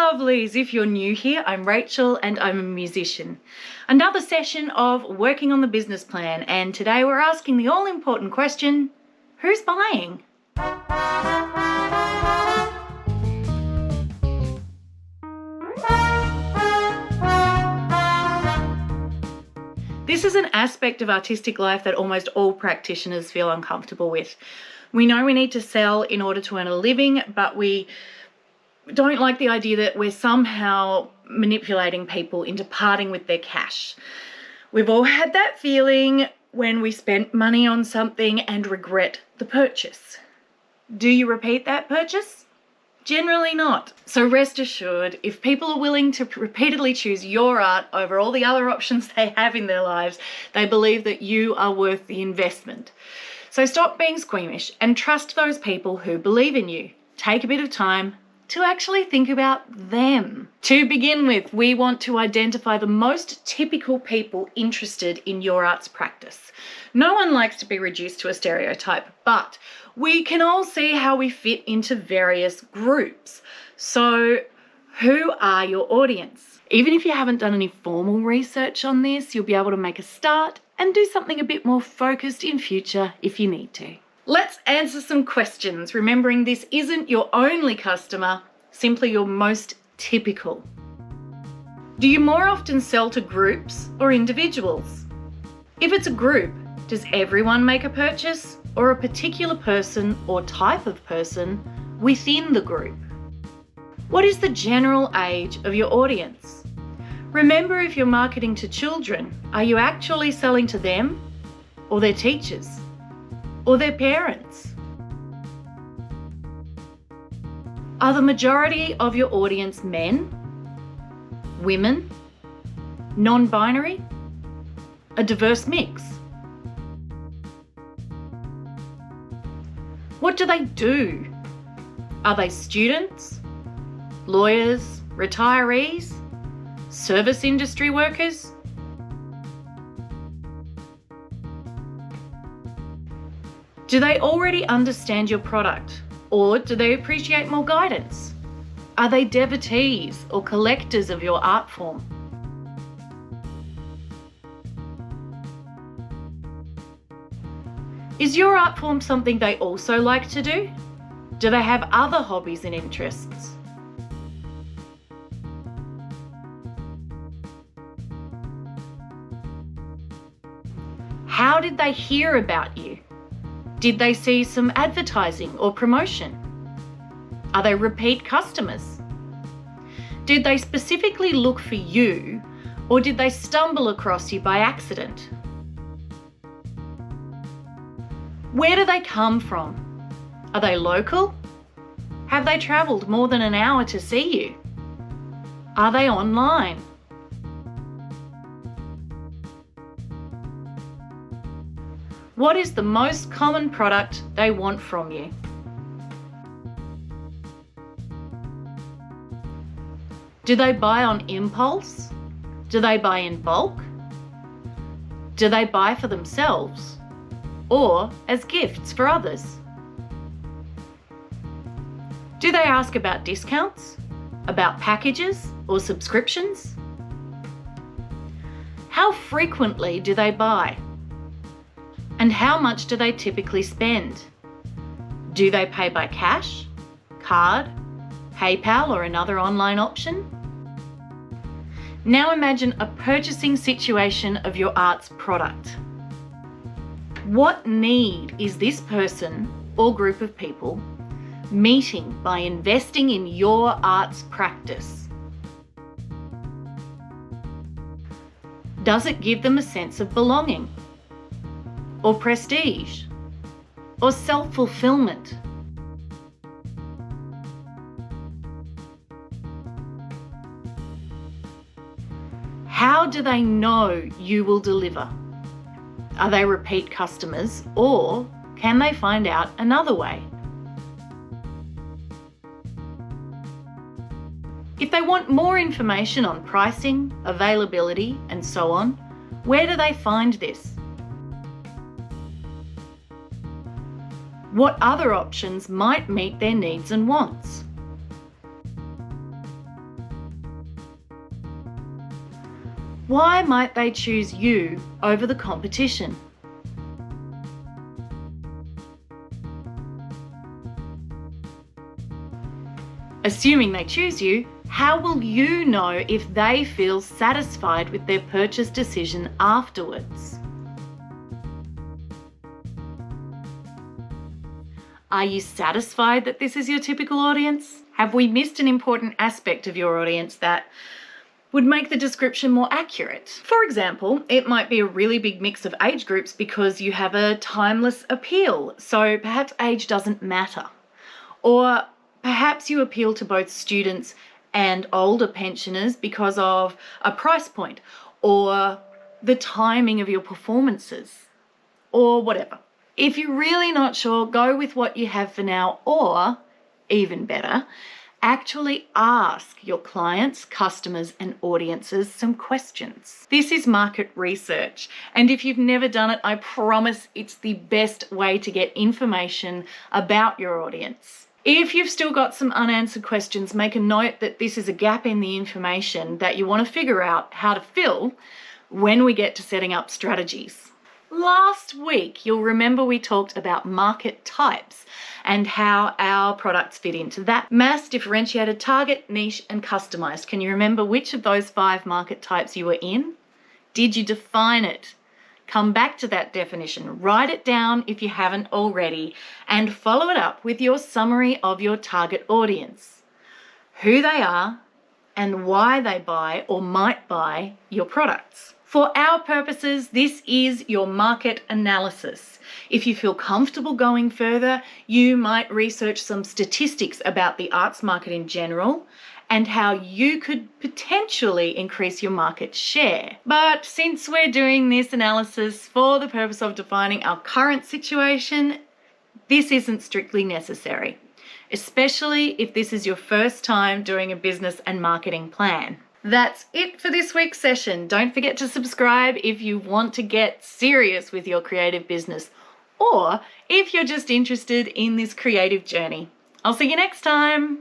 lovelies, if you're new here, I'm Rachel and I'm a musician. Another session of working on the business plan, and today we're asking the all-important question, who's buying? This is an aspect of artistic life that almost all practitioners feel uncomfortable with. We know we need to sell in order to earn a living, but we don't like the idea that we're somehow manipulating people into parting with their cash. We've all had that feeling when we spent money on something and regret the purchase. Do you repeat that purchase? Generally not. So rest assured, if people are willing to repeatedly choose your art over all the other options they have in their lives, they believe that you are worth the investment. So stop being squeamish and trust those people who believe in you. Take a bit of time to actually think about them. To begin with, we want to identify the most typical people interested in your arts practice. No one likes to be reduced to a stereotype, but we can all see how we fit into various groups. So who are your audience? Even if you haven't done any formal research on this, you'll be able to make a start and do something a bit more focused in future if you need to. Let's answer some questions, remembering this isn't your only customer, simply your most typical. Do you more often sell to groups or individuals? If it's a group, does everyone make a purchase, or a particular person or type of person within the group? What is the general age of your audience? Remember, if you're marketing to children, are you actually selling to them or their teachers? Or their parents? Are the majority of your audience men, women, non-binary, a diverse mix? What do they do? Are they students, lawyers, retirees, service industry workers? Do they already understand your product, or do they appreciate more guidance? Are they devotees or collectors of your art form? Is your art form something they also like to do? Do they have other hobbies and interests? How did they hear about you? Did they see some advertising or promotion? Are they repeat customers? Did they specifically look for you, or did they stumble across you by accident? Where do they come from? Are they local? Have they travelled more than an hour to see you? Are they online? What is the most common product they want from you? Do they buy on impulse? Do they buy in bulk? Do they buy for themselves or as gifts for others? Do they ask about discounts, about packages or subscriptions? How frequently do they buy? And how much do they typically spend? Do they pay by cash, card, PayPal, or another online option? Now imagine a purchasing situation of your art's product. What need is this person or group of people meeting by investing in your art's practice? Does it give them a sense of belonging? Or prestige, or self-fulfillment? How do they know you will deliver? Are they repeat customers, or can they find out another way? If they want more information on pricing, availability, and so on, where do they find this? What other options might meet their needs and wants? Why might they choose you over the competition? Assuming they choose you, how will you know if they feel satisfied with their purchase decision afterwards? Are you satisfied that this is your typical audience? Have we missed an important aspect of your audience that would make the description more accurate? For example, it might be a really big mix of age groups because you have a timeless appeal, so perhaps age doesn't matter. Or perhaps you appeal to both students and older pensioners because of a price point or the timing of your performances or whatever. If you're really not sure, go with what you have for now, or even better, actually ask your clients, customers, and audiences some questions. This is market research, and if you've never done it, I promise it's the best way to get information about your audience. If you've still got some unanswered questions, make a note that this is a gap in the information that you want to figure out how to fill when we get to setting up strategies. Last week, you'll remember we talked about market types and how our products fit into that. Mass, differentiated, target, niche, and customized. Can you remember which of those 5 market types you were in? Did you define it? Come back to that definition, write it down if you haven't already, and follow it up with your summary of your target audience, who they are, and why they buy or might buy your products. For our purposes, this is your market analysis. If you feel comfortable going further, you might research some statistics about the arts market in general and how you could potentially increase your market share. But since we're doing this analysis for the purpose of defining our current situation, this isn't strictly necessary, especially if this is your first time doing a business and marketing plan. That's it for this week's session. Don't forget to subscribe if you want to get serious with your creative business or if you're just interested in this creative journey. I'll see you next time.